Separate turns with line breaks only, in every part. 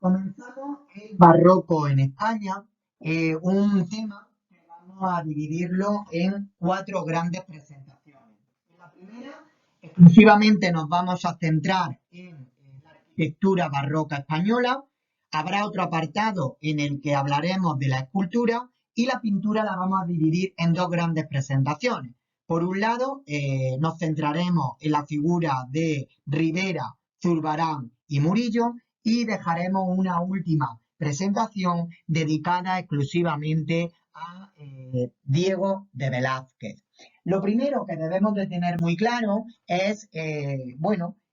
Comenzamos el barroco en España, un tema que vamos a dividirlo en cuatro grandes presentaciones. En la primera, exclusivamente nos vamos a centrar en la arquitectura barroca española. Habrá otro apartado en el que hablaremos de la escultura y la pintura la vamos a dividir en dos grandes presentaciones. Por un lado, nos centraremos en la figura de Ribera, Zurbarán y Murillo, y dejaremos una última presentación dedicada exclusivamente a Diego de Velázquez. Lo primero que debemos de tener muy claro es, que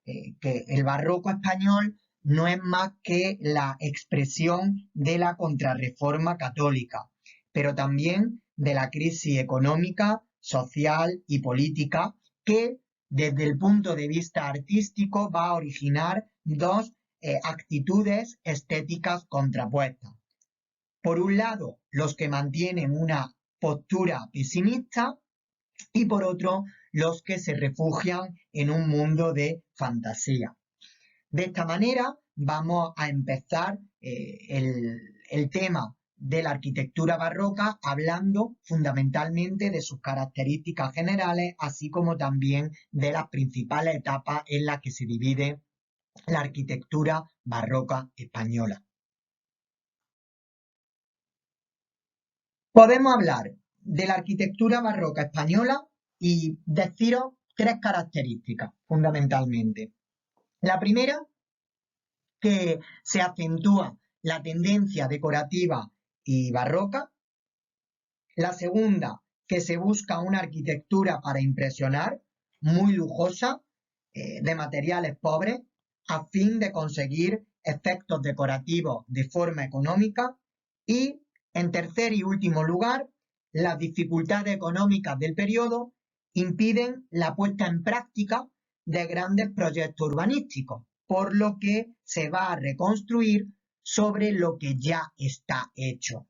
el barroco español no es más que la expresión de la contrarreforma católica, pero también de la crisis económica, social y política que desde el punto de vista artístico va a originar dos actitudes estéticas contrapuestas. Por un lado, los que mantienen una postura pesimista y por otro, los que se refugian en un mundo de fantasía. De esta manera, vamos a empezar el tema de la arquitectura barroca hablando fundamentalmente de sus características generales, así como también de las principales etapas en las que se divide la arquitectura barroca española. Podemos hablar de la arquitectura barroca española y deciros tres características fundamentalmente. La primera, que se acentúa la tendencia decorativa y barroca. La segunda, que se busca una arquitectura para impresionar, muy lujosa, de materiales pobres, a fin de conseguir efectos decorativos de forma económica. Y, en tercer y último lugar, las dificultades económicas del periodo impiden la puesta en práctica de grandes proyectos urbanísticos, por lo que se va a reconstruir sobre lo que ya está hecho.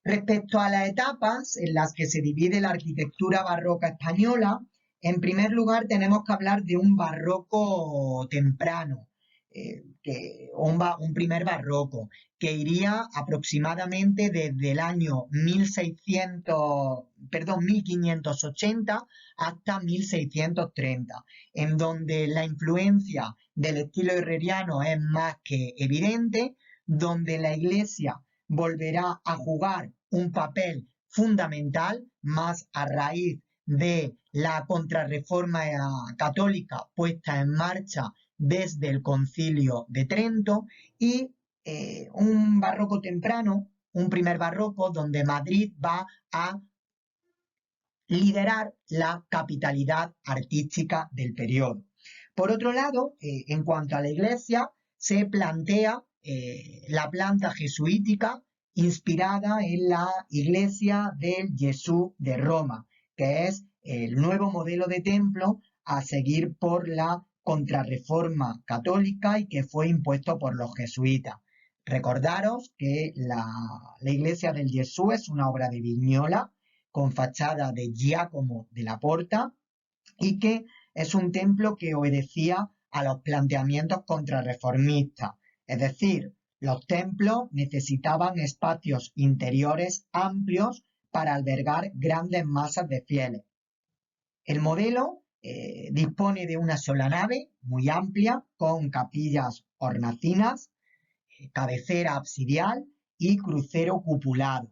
Respecto a las etapas en las que se divide la arquitectura barroca española, en primer lugar tenemos que hablar de un barroco temprano, un primer barroco, que iría aproximadamente desde el año 1580 hasta 1630, en donde la influencia del estilo herreriano es más que evidente, donde la iglesia volverá a jugar un papel fundamental, más a raíz de la contrarreforma católica puesta en marcha desde el Concilio de Trento, y un barroco temprano, un primer barroco donde Madrid va a liderar la capitalidad artística del periodo. Por otro lado, en cuanto a la iglesia, se plantea la planta jesuítica inspirada en la iglesia del Jesús de Roma, que es el nuevo modelo de templo a seguir por la contrarreforma católica y que fue impuesto por los jesuitas. Recordaros que la iglesia del Jesús es una obra de Vignola con fachada de Giacomo de la Porta y que es un templo que obedecía a los planteamientos contrarreformistas, es decir, los templos necesitaban espacios interiores amplios para albergar grandes masas de fieles. El modelo dispone de una sola nave muy amplia con capillas hornacinas, cabecera absidial y crucero cupulado.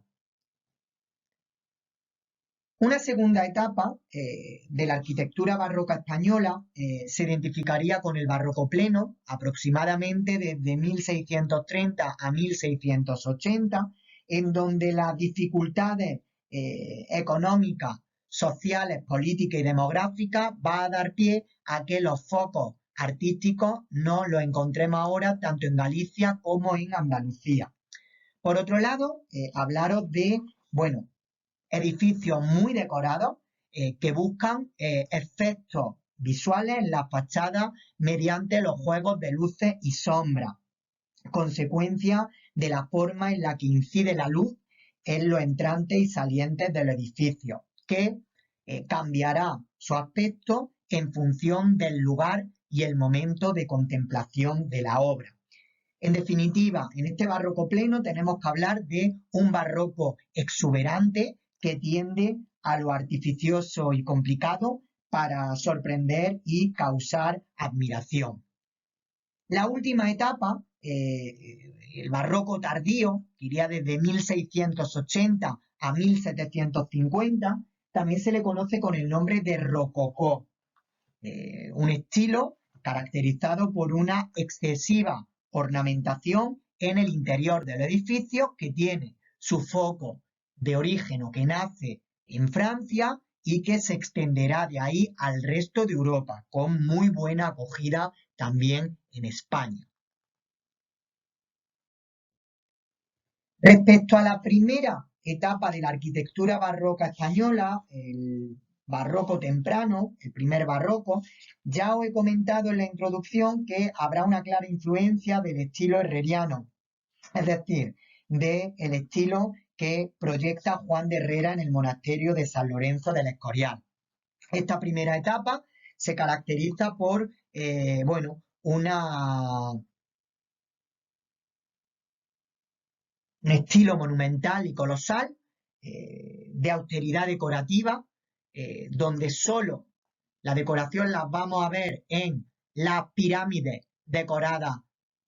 Una segunda etapa de la arquitectura barroca española se identificaría con el barroco pleno, aproximadamente desde 1630 a 1680, en donde las dificultades económicas, sociales, políticas y demográficas va a dar pie a que los focos artísticos no los encontremos ahora tanto en Galicia como en Andalucía. Por otro lado, hablaros de, edificios muy decorados que buscan efectos visuales en las fachadas mediante los juegos de luces y sombras, consecuencia de la forma en la que incide la luz en los entrantes y salientes del edificio, que cambiará su aspecto en función del lugar y el momento de contemplación de la obra. En definitiva, en este barroco pleno tenemos que hablar de un barroco exuberante que tiende a lo artificioso y complicado para sorprender y causar admiración. La última etapa, el barroco tardío, que iría desde 1680 a 1750, también se le conoce con el nombre de rococó, un estilo caracterizado por una excesiva ornamentación en el interior del edificio que tiene su foco de origen o que nace en Francia y que se extenderá de ahí al resto de Europa, con muy buena acogida también en España. Respecto a la primera etapa de la arquitectura barroca española, el barroco temprano, el primer barroco, ya os he comentado en la introducción que habrá una clara influencia del estilo herreriano, es decir, del estilo que proyecta Juan de Herrera en el monasterio de San Lorenzo del Escorial. Esta primera etapa se caracteriza por, bueno, un estilo monumental y colosal, de austeridad decorativa, donde solo la decoración la vamos a ver en la pirámide decorada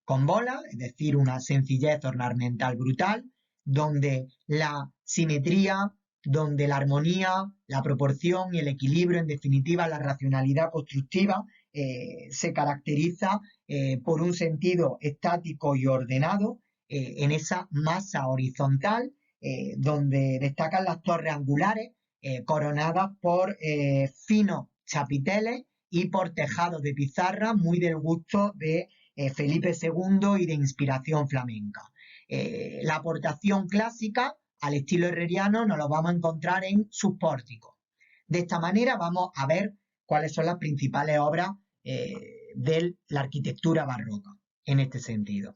con bolas, es decir, una sencillez ornamental brutal, donde la simetría, donde la armonía, la proporción y el equilibrio, en definitiva, la racionalidad constructiva, se caracteriza por un sentido estático y ordenado, en esa masa horizontal, donde destacan las torres angulares, coronadas por finos chapiteles y por tejados de pizarra muy del gusto de Felipe II y de inspiración flamenca. La aportación clásica al estilo herreriano nos lo vamos a encontrar en sus pórticos. De esta manera vamos a ver cuáles son las principales obras de la arquitectura barroca en este sentido.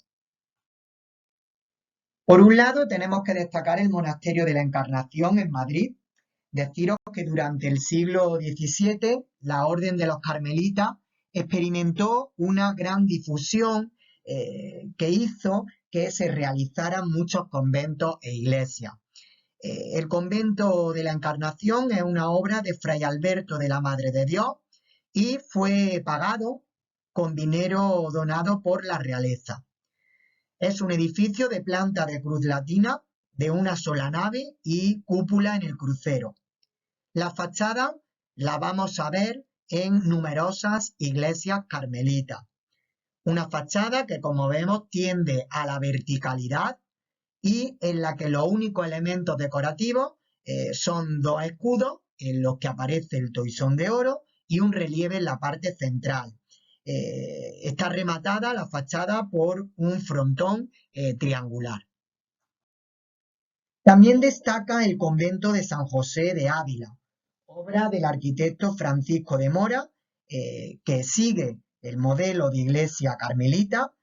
Por un lado, tenemos que destacar el Monasterio de la Encarnación en Madrid. Deciros que durante el siglo XVII la Orden de los Carmelitas experimentó una gran difusión que hizo que se realizaran muchos conventos e iglesias. El convento de la Encarnación es una obra de Fray Alberto de la Madre de Dios y fue pagado con dinero donado por la realeza. Es un edificio de planta de cruz latina, de una sola nave y cúpula en el crucero. La fachada la vamos a ver en numerosas iglesias carmelitas. Una fachada que, como vemos, tiende a la verticalidad y en la que los únicos elementos decorativos son dos escudos en los que aparece el toisón de oro y un relieve en la parte central. Está rematada la fachada por un frontón triangular. También destaca el convento de San José de Ávila, obra del arquitecto Francisco de Mora, que sigue el modelo de iglesia carmelita,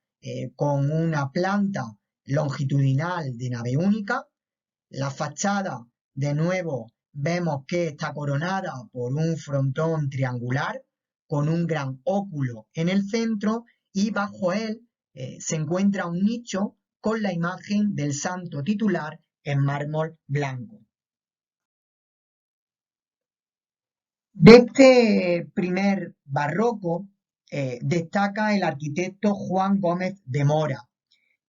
con una planta longitudinal de nave única. La fachada, de nuevo, vemos que está coronada por un frontón triangular con un gran óculo en el centro y bajo él se encuentra un nicho con la imagen del santo titular en mármol blanco. De este primer barroco destaca el arquitecto Juan Gómez de Mora,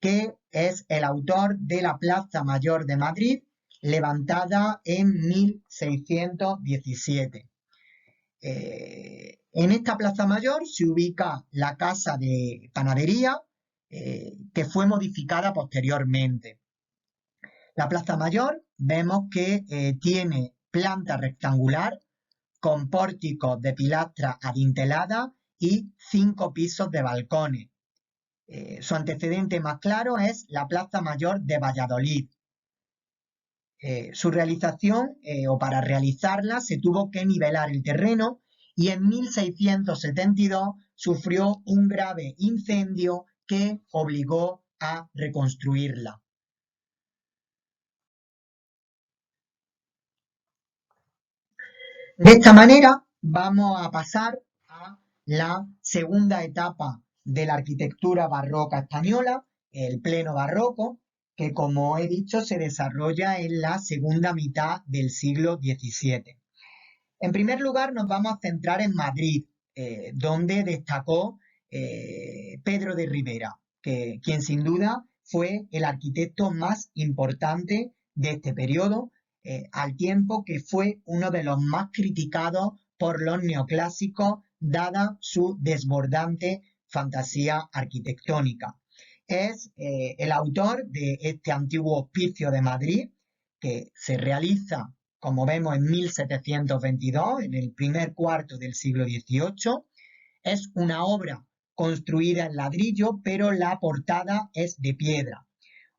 que es el autor de la Plaza Mayor de Madrid, levantada en 1617. En esta Plaza Mayor se ubica la casa de panadería, que fue modificada posteriormente. La Plaza Mayor vemos que tiene planta rectangular con pórticos de pilastra adintelada y 5 pisos de balcones. Su antecedente más claro es la Plaza Mayor de Valladolid. Su realización, o para realizarla, se tuvo que nivelar el terreno y en 1672 sufrió un grave incendio que obligó a reconstruirla. De esta manera vamos a pasar a la segunda etapa de la arquitectura barroca española, el pleno barroco, que como he dicho se desarrolla en la segunda mitad del siglo XVII. En primer lugar nos vamos a centrar en Madrid, donde destacó Pedro de Rivera, quien sin duda fue el arquitecto más importante de este periodo, al tiempo que fue uno de los más criticados por los neoclásicos, dada su desbordante fantasía arquitectónica. Es el autor de este antiguo Hospicio de Madrid, que se realiza, como vemos, en 1722, en el primer cuarto del siglo XVIII. Es una obra construida en ladrillo, pero la portada es de piedra.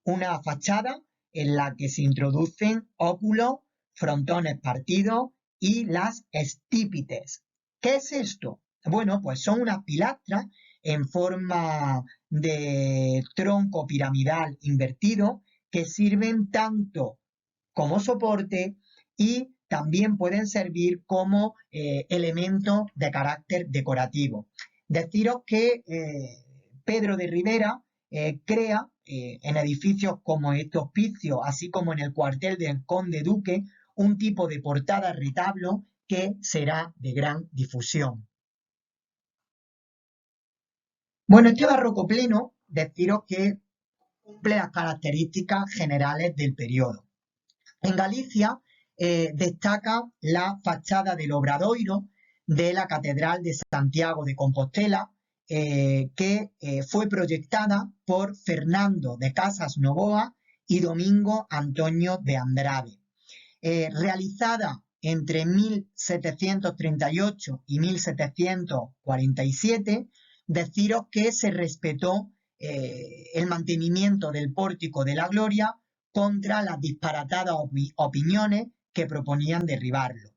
Una fachada en la que se introducen óculos, frontones partidos y las estípites. ¿Qué es esto? Bueno, pues son unas pilastras en forma de tronco piramidal invertido que sirven tanto como soporte y también pueden servir como elemento de carácter decorativo. Deciros que Pedro de Rivera crea en edificios como este hospicio, así como en el cuartel del Conde Duque, un tipo de portada retablo que será de gran difusión. Bueno, este barroco pleno, deciros que cumple las características generales del periodo. En Galicia destaca la fachada del Obradoiro de la Catedral de Santiago de Compostela, que fue proyectada por Fernando de Casas Novoa y Domingo Antonio de Andrade. Realizada entre 1738 y 1747, deciros que se respetó el mantenimiento del pórtico de la Gloria contra las disparatadas opiniones que proponían derribarlo.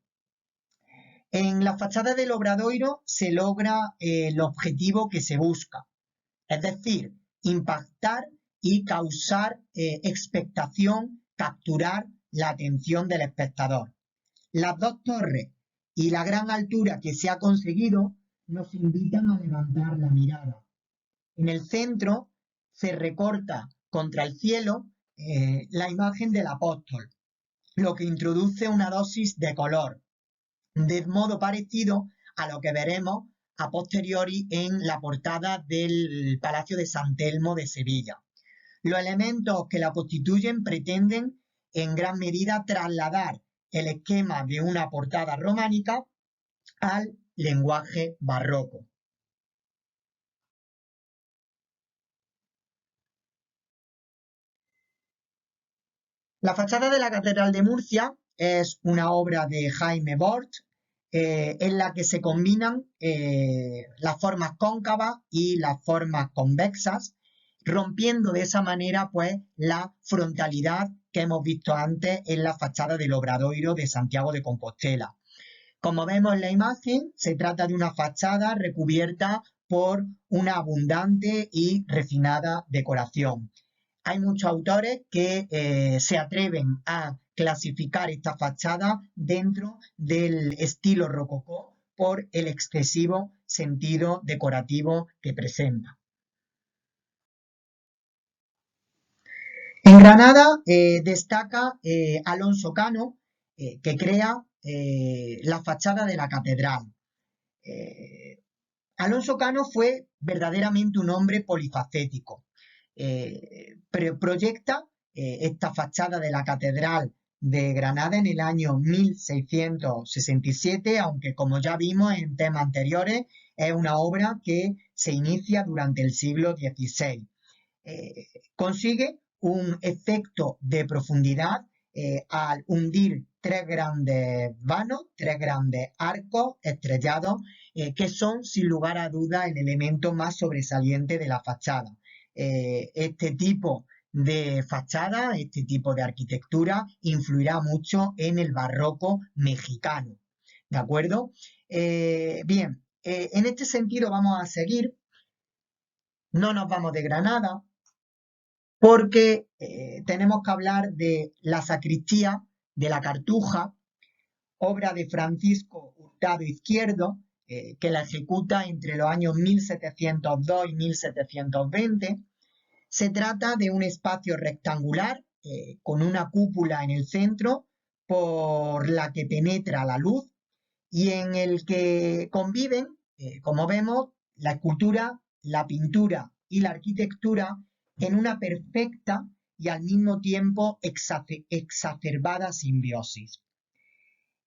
En la fachada del Obradoiro se logra el objetivo que se busca, es decir, impactar y causar expectación, capturar la atención del espectador. Las dos torres y la gran altura que se ha conseguido nos invitan a levantar la mirada. En el centro se recorta contra el cielo la imagen del apóstol, lo que introduce una dosis de color, de modo parecido a lo que veremos a posteriori en la portada del Palacio de San Telmo de Sevilla. Los elementos que la constituyen pretenden en gran medida trasladar el esquema de una portada románica al lenguaje barroco. La fachada de la Catedral de Murcia es una obra de Jaime Bort, en la que se combinan las formas cóncavas y las formas convexas, rompiendo de esa manera pues la frontalidad que hemos visto antes en la fachada del Obradoiro de Santiago de Compostela. Como vemos en la imagen, se trata de una fachada recubierta por una abundante y refinada decoración. Hay muchos autores que se atreven a clasificar esta fachada dentro del estilo rococó por el excesivo sentido decorativo que presenta. En Granada destaca Alonso Cano, que crea la fachada de la catedral. Alonso Cano fue verdaderamente un hombre polifacético. Proyecta esta fachada de la Catedral de Granada en el año 1667, aunque como ya vimos en temas anteriores, es una obra que se inicia durante el siglo XVI. Consigue un efecto de profundidad al hundir tres grandes vanos, tres grandes arcos estrellados, que son sin lugar a duda el elemento más sobresaliente de la fachada. Este tipo de fachada, este tipo de arquitectura influirá mucho en el barroco mexicano. ¿De acuerdo? Bien, en este sentido vamos a seguir. No nos vamos de Granada porque tenemos que hablar de la sacristía de la Cartuja, obra de Francisco Hurtado Izquierdo, que la ejecuta entre los años 1702 y 1720. Se trata de un espacio rectangular con una cúpula en el centro por la que penetra la luz y en el que conviven, como vemos, la escultura, la pintura y la arquitectura en una perfecta y al mismo tiempo exacerbada simbiosis.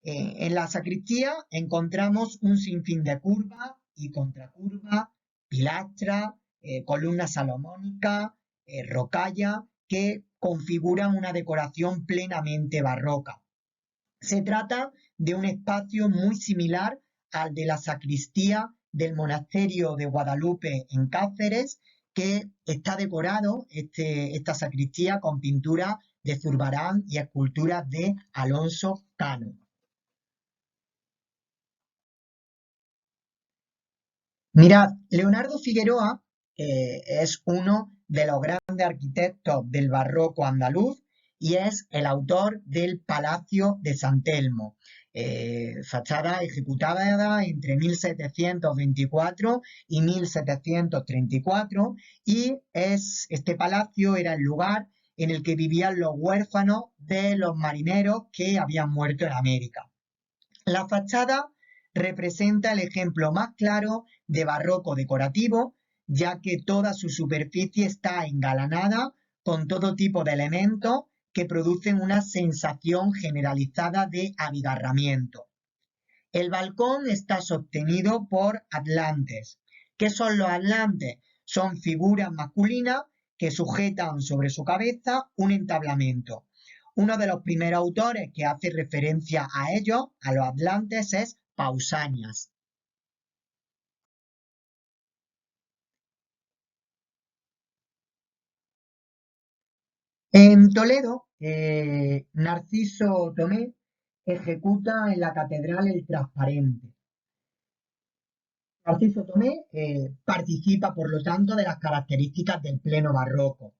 En la sacristía encontramos un sinfín de curvas y contracurvas, pilastras, columnas salomónicas, rocallas, que configuran una decoración plenamente barroca. Se trata de un espacio muy similar al de la sacristía del monasterio de Guadalupe en Cáceres, que está decorado, esta sacristía, con pinturas de Zurbarán y esculturas de Alonso Cano. Mirad, Leonardo Figueroa es uno de los grandes arquitectos del barroco andaluz y es el autor del Palacio de San Telmo, fachada ejecutada entre 1724 y 1734, y este palacio era el lugar en el que vivían los huérfanos de los marineros que habían muerto en América. La fachada representa el ejemplo más claro de barroco decorativo, ya que toda su superficie está engalanada con todo tipo de elementos que producen una sensación generalizada de abigarramiento. El balcón está sostenido por atlantes. ¿Qué son los atlantes? Son figuras masculinas que sujetan sobre su cabeza un entablamento. Uno de los primeros autores que hace referencia a ellos, a los atlantes, es Pausanias. En Toledo, Narciso Tomé ejecuta en la catedral el transparente. Narciso Tomé participa, por lo tanto, de las características del pleno barroco.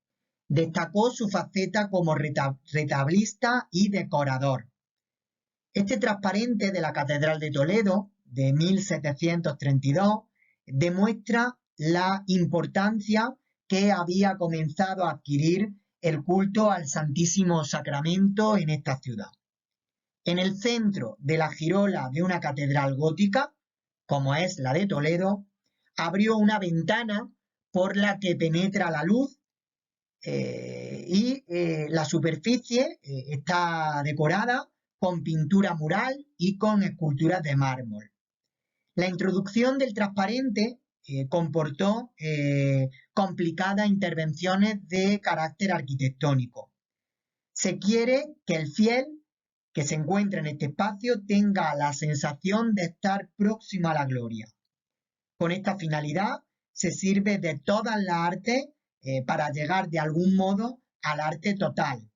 Destacó su faceta como retablista y decorador. Este transparente de la Catedral de Toledo, de 1732, demuestra la importancia que había comenzado a adquirir el culto al Santísimo Sacramento en esta ciudad. En el centro de la girola de una catedral gótica, como es la de Toledo, abrió una ventana por la que penetra la luz y la superficie está decorada con pintura mural y con esculturas de mármol. La introducción del transparente comportó complicadas intervenciones de carácter arquitectónico. Se quiere que el fiel que se encuentra en este espacio tenga la sensación de estar próximo a la gloria. Con esta finalidad se sirve de todas las artes para llegar de algún modo al arte total.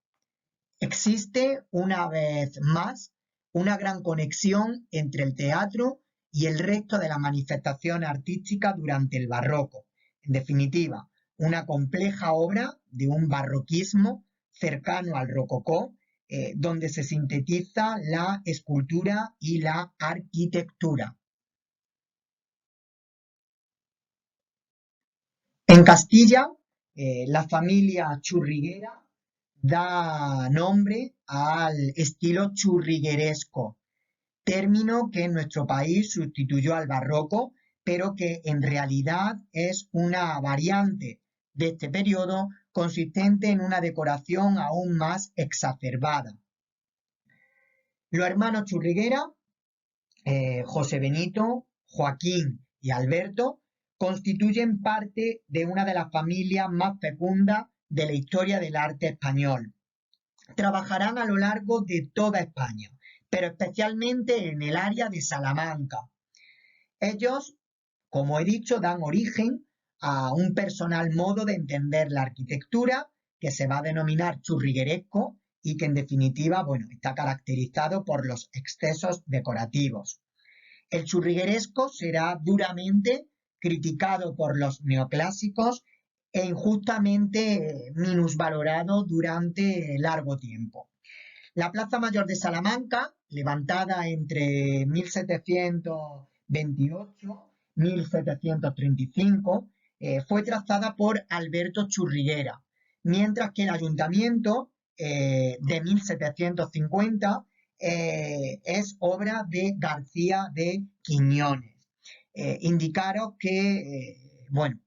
Existe, una vez más, una gran conexión entre el teatro y el resto de las manifestaciones artísticas durante el barroco. En definitiva, una compleja obra de un barroquismo cercano al rococó, donde se sintetiza la escultura y la arquitectura. En Castilla, la familia churriguera da nombre al estilo churrigueresco, término que en nuestro país sustituyó al barroco, pero que en realidad es una variante de este periodo consistente en una decoración aún más exacerbada. Los hermanos Churriguera, José Benito, Joaquín y Alberto, constituyen parte de una de las familias más fecundas de la historia del arte español. Trabajarán a lo largo de toda España, pero especialmente en el área de Salamanca. Ellos, como he dicho, dan origen a un personal modo de entender la arquitectura que se va a denominar churrigueresco y que en definitiva, bueno, está caracterizado por los excesos decorativos. El churrigueresco será duramente criticado por los neoclásicos e injustamente minusvalorado durante largo tiempo. La Plaza Mayor de Salamanca, levantada entre 1728 y 1735, fue trazada por Alberto Churriguera, mientras que el ayuntamiento de 1750 es obra de García de Quiñones. Indicaros que, bueno,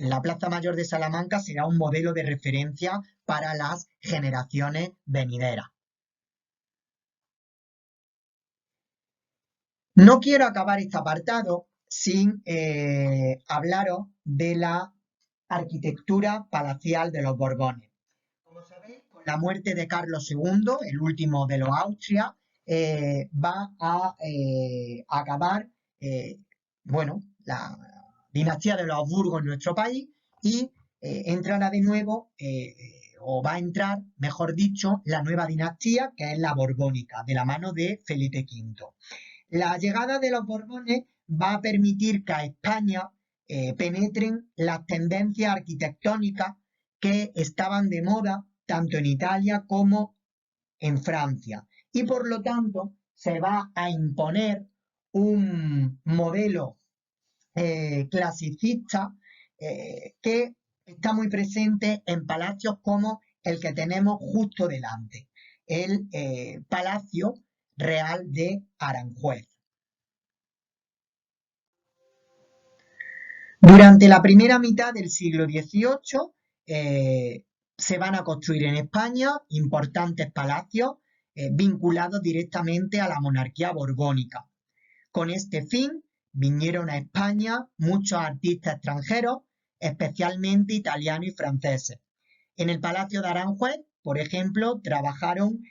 la Plaza Mayor de Salamanca será un modelo de referencia para las generaciones venideras. No quiero acabar este apartado sin hablaros de la arquitectura palacial de los Borbones. Como sabéis, con la muerte de Carlos II, el último de los Austria, va a acabar, bueno, la dinastía de los Habsburgo en nuestro país y entrará de nuevo, o va a entrar, mejor dicho, la nueva dinastía, que es la borbónica, de la mano de Felipe V. La llegada de los Borbones va a permitir que a España penetren las tendencias arquitectónicas que estaban de moda tanto en Italia como en Francia. Y por lo tanto se va a imponer un modelo clasicista que está muy presente en palacios como el que tenemos justo delante, el Palacio Real de Aranjuez. Durante la primera mitad del siglo XVIII se van a construir en España importantes palacios vinculados directamente a la monarquía borbónica. Con este fin vinieron a España muchos artistas extranjeros, especialmente italianos y franceses. En el Palacio de Aranjuez, por ejemplo, trabajaron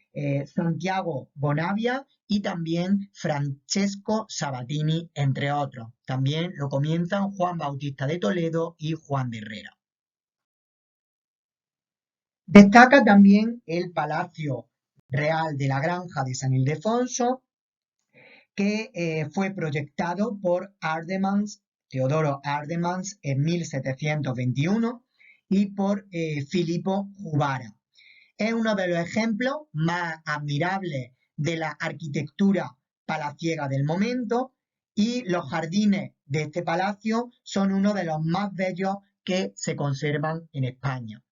Santiago Bonavia y también Francesco Sabatini, entre otros. También lo comienzan Juan Bautista de Toledo y Juan de Herrera. Destaca también el Palacio Real de la Granja de San Ildefonso, que fue proyectado por Ardemans, Teodoro Ardemans, en 1721 y por Filippo Juvara. Es uno de los ejemplos más admirables de la arquitectura palaciega del momento y los jardines de este palacio son uno de los más bellos que se conservan en España.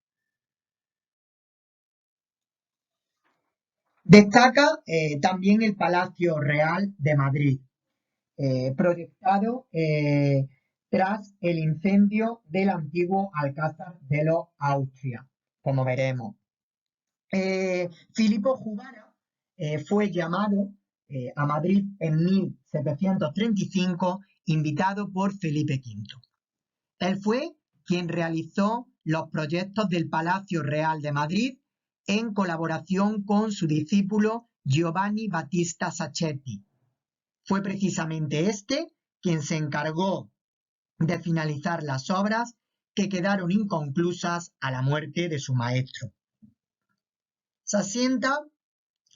Destaca también el Palacio Real de Madrid, proyectado tras el incendio del antiguo Alcázar de los Austria, como veremos. Filippo Juvara fue llamado a Madrid en 1735, invitado por Felipe V. Él fue quien realizó los proyectos del Palacio Real de Madrid en colaboración con su discípulo Giovanni Battista Sacchetti. Fue precisamente este quien se encargó de finalizar las obras que quedaron inconclusas a la muerte de su maestro. Se asienta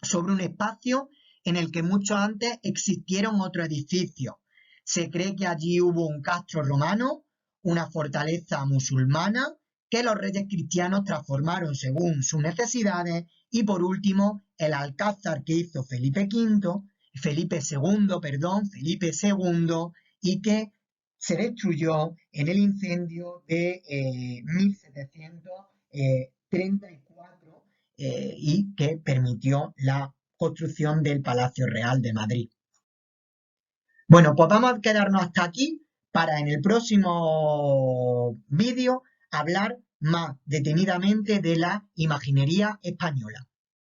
sobre un espacio en el que mucho antes existieron otros edificios. Se cree que allí hubo un castro romano, una fortaleza musulmana, que los reyes cristianos transformaron según sus necesidades, y por último el alcázar que hizo Felipe II, y que se destruyó en el incendio de 1734 y que permitió la construcción del Palacio Real de Madrid. Bueno, pues vamos a quedarnos hasta aquí para en el próximo vídeo hablar más detenidamente de la imaginería española.